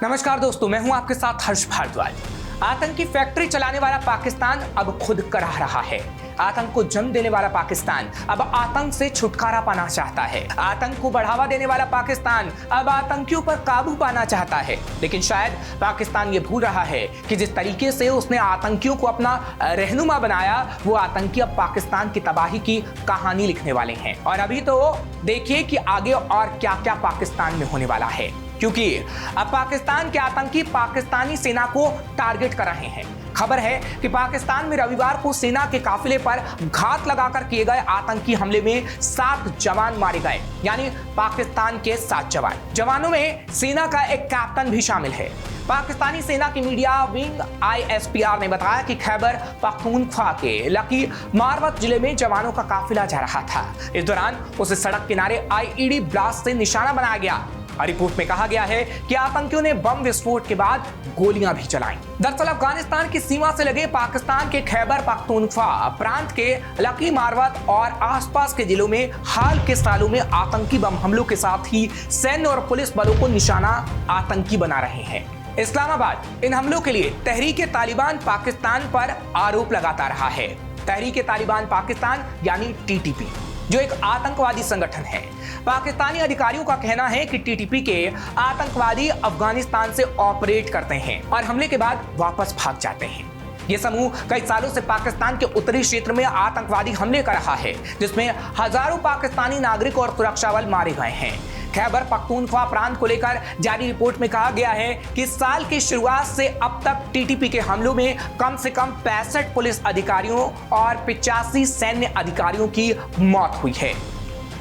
नमस्कार दोस्तों, मैं हूं आपके साथ हर्ष भारद्वाज। आतंकी फैक्ट्री चलाने वाला पाकिस्तान अब खुद कराह रहा है। आतंक को जन्म देने वाला पाकिस्तान अब आतंक से छुटकारा पाना चाहता है। आतंक को बढ़ावा देने वाला पाकिस्तान अब आतंकियों पर काबू पाना चाहता है। लेकिन शायद पाकिस्तान ये भूल रहा है कि जिस तरीके से उसने आतंकियों को अपना रहनुमा बनाया, वो आतंकी अब पाकिस्तान की तबाही की कहानी लिखने वाले हैं। और अभी तो देखिए कि आगे और क्या क्या पाकिस्तान में होने वाला है, क्योंकि अब पाकिस्तान के आतंकी पाकिस्तानी सेना को टारगेट कर रहे हैं। खबर है कि पाकिस्तान में रविवार को सेना के काफिले पर घात लगाकर किए गए आतंकी हमले में 7 जवान मारे गए, यानी पाकिस्तान के 7 जवानों में सेना का एक कैप्टन भी शामिल है। पाकिस्तानी सेना की मीडिया विंग ISPR ने बताया कि खैबर पख्तूनख्वा के लकी मारवत जिले में जवानों का काफिला जा रहा था। इस दौरान उसे सड़क किनारे IED ब्लास्ट से निशाना बनाया गया। रिपोर्ट में कहा गया है कि आतंकियों ने बम विस्फोट के बाद गोलियां भी चलाई। दरअसल अफगानिस्तान की सीमा से लगे पाकिस्तान के खैबर पख्तूनख्वा प्रांत के लकी मारवत और आसपास के जिलों में हाल के सालों में आतंकी बम हमलों के साथ ही सैन्य और पुलिस बलों को निशाना आतंकी बना रहे हैं। इस्लामाबाद इन हमलों के लिए तहरीक तालिबान पाकिस्तान पर आरोप लगाता रहा है। तहरीक तालिबान पाकिस्तान यानी TTP, जो एक आतंकवादी संगठन है। पाकिस्तानी अधिकारियों का कहना है कि TTP के आतंकवादी अफगानिस्तान से ऑपरेट करते हैं और हमले के बाद वापस भाग जाते हैं। ये समूह कई सालों से पाकिस्तान के उत्तरी क्षेत्र में आतंकवादी हमले कर रहा है, जिसमें हजारों पाकिस्तानी नागरिक और सुरक्षा बल मारे गए हैं। खैबर पख्तूनख्वा प्रांत को लेकर जारी रिपोर्ट में कहा गया है कि साल की शुरुआत से अब तक TTP के हमलों में कम से कम 65 पुलिस अधिकारियों और 85 सैन्य अधिकारियों की मौत हुई है।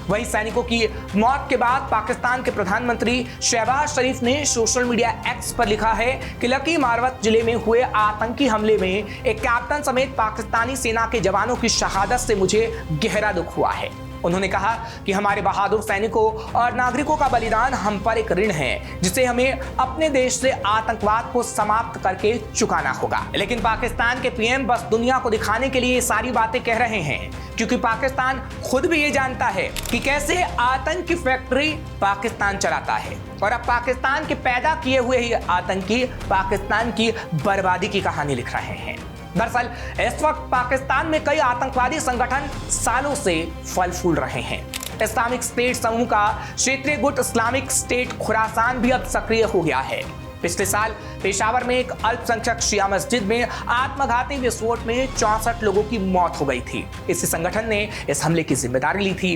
वहीं सैनिकों की मौत के बाद पाकिस्तान के प्रधानमंत्री शहबाज शरीफ ने सोशल मीडिया X पर लिखा है कि लकी मारवत जिले में हुए आतंकी हमले में एक कैप्टन समेत पाकिस्तानी सेना के जवानों की शहादत से मुझे गहरा दुख हुआ है। उन्होंने कहा कि हमारे बहादुर सैनिकों और नागरिकों का बलिदान हम पर एक ऋण है, जिसे हमें अपने देश से आतंकवाद को समाप्त करके चुकाना होगा। लेकिन पाकिस्तान के PM बस दुनिया को दिखाने के लिए ये सारी बातें कह रहे हैं, क्योंकि पाकिस्तान खुद भी ये जानता है कि कैसे आतंक की फैक्ट्री पाकिस्तान चलाता है। और अब पाकिस्तान के पैदा किए हुए ही आतंकी पाकिस्तान की बर्बादी की कहानी लिख रहे हैं। दरअसल इस वक्त पाकिस्तान में कई आतंकवादी संगठन सालों से फल फूल रहे हैं। इस्लामिक स्टेट समूह का क्षेत्रीय गुट इस्लामिक स्टेट खुरासान भी अब सक्रिय हो गया है। पिछले साल पेशावर में एक अल्पसंख्यक शिया मस्जिद में आत्मघाती विस्फोट में 64 लोगों की मौत हो गई थी। इसी संगठन ने इस हमले की जिम्मेदारी ली थी।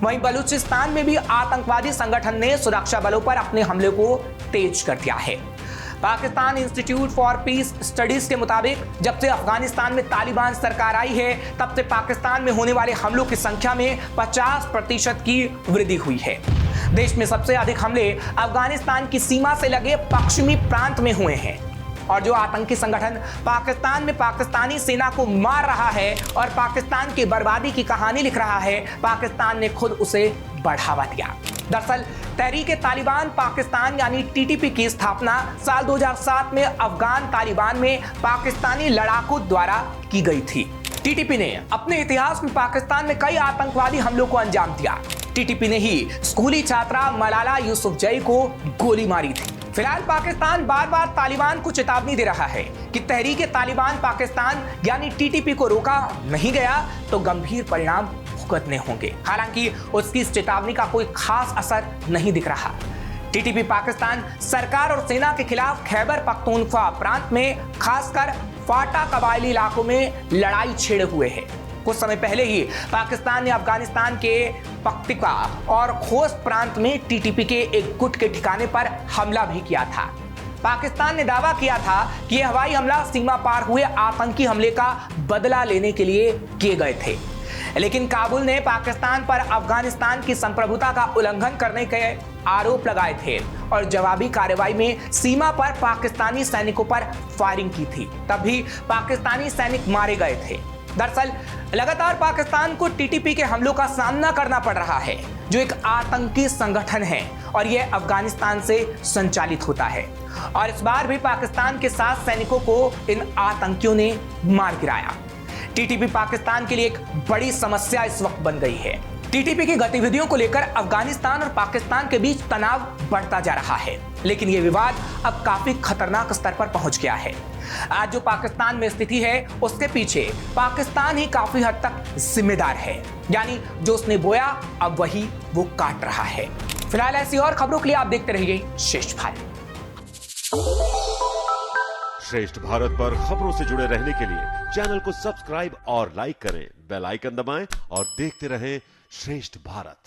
वहीं बलूचिस्तान में भी आतंकवादी संगठन ने सुरक्षा बलों पर अपने हमले को तेज कर दिया है। Pakistan institute for piece studies के मुताबिक जब से अफगानिस्तान में तालिबान सरकार आई है, तब से पाकिस्तान में होने वाले हमलों की संख्या में 50% की वृद्धि हुई है। देश में सबसे अधिक हमले अफगानिस्तान की सीमा से लगे पश्चिमी प्रांत में हुए हैं। और जो आतंकी संगठन पाकिस्तान में पाकिस्तानी सेना को मार रहा है और पाकिस्तान की बर्बादी की कहानी लिख रहा है, पाकिस्तान ने खुद उसे बढ़ावा दिया। दरअसल तहरीक तालिबान पाकिस्तान यानी TTP की स्थापना साल 2007 में अफगान तालिबान में पाकिस्तानी लड़ाकों द्वारा की गई थी। TTP ने अपने इतिहास में पाकिस्तान में कई आतंकवादी हमलों को अंजाम दिया। TTP ने ही स्कूली छात्रा मलाला यूसुफजई को गोली मारी थी। फिलहाल पाकिस्तान बार बार तालिबान को चेतावनी दे रहा है कि तहरीक तालिबान पाकिस्तान यानी TTP को रोका नहीं गया तो गंभीर परिणाम भुगतने होंगे। हालांकि उसकी इस चेतावनी का कोई खास असर नहीं दिख रहा। TTP पाकिस्तान सरकार और सेना के खिलाफ खैबर पख्तूनख्वा प्रांत में खासकर फाटा कबायली इलाकों में लड़ाई छेड़े हुए है। कुछ समय पहले ही पाकिस्तान ने अफगानिस्तान के पख्तिका और खोस्त प्रांत में TTP के एक गुट के ठिकाने पर हमला भी किया था। पाकिस्तान ने दावा किया था कि यह हवाई हमला सीमा पार हुए आतंकी हमले का बदला लेने के लिए किए गए थे। लेकिन काबुल ने पाकिस्तान पर अफगानिस्तान की संप्रभुता का उल्लंघन करने के आरोप लगाए थे और जवाबी कार्रवाई में सीमा पर पाकिस्तानी सैनिकों पर फायरिंग की थी। तब भी पाकिस्तानी सैनिक मारे गए थे। दरअसल लगातार पाकिस्तान को TTP के हमलों का सामना करना पड़ रहा है, जो एक आतंकी संगठन है और यह अफगानिस्तान से संचालित होता है। और इस बार भी पाकिस्तान के 7 सैनिकों को इन आतंकियों ने मार गिराया। TTP पाकिस्तान के लिए एक बड़ी समस्या इस वक्त बन गई है। टीटीपी की गतिविधियों को लेकर अफगानिस्तान और पाकिस्तान के बीच तनाव बढ़ता जा रहा है, लेकिन यह विवाद अब काफी खतरनाक स्तर पर पहुंच गया है। आज जो पाकिस्तान में स्थिति है उसके पीछे पाकिस्तान ही काफी हद तक जिम्मेदार है, यानी जो उसने बोया अब वही वो काट रहा है। फिलहाल ऐसी और खबरों के लिए आप देखते रहिए श्रेष्ठ भारत। श्रेष्ठ भारत पर खबरों से जुड़े रहने के लिए चैनल को सब्सक्राइब और लाइक करें, बेल आइकन दबाएं और देखते रहें श्रेष्ठ भारत।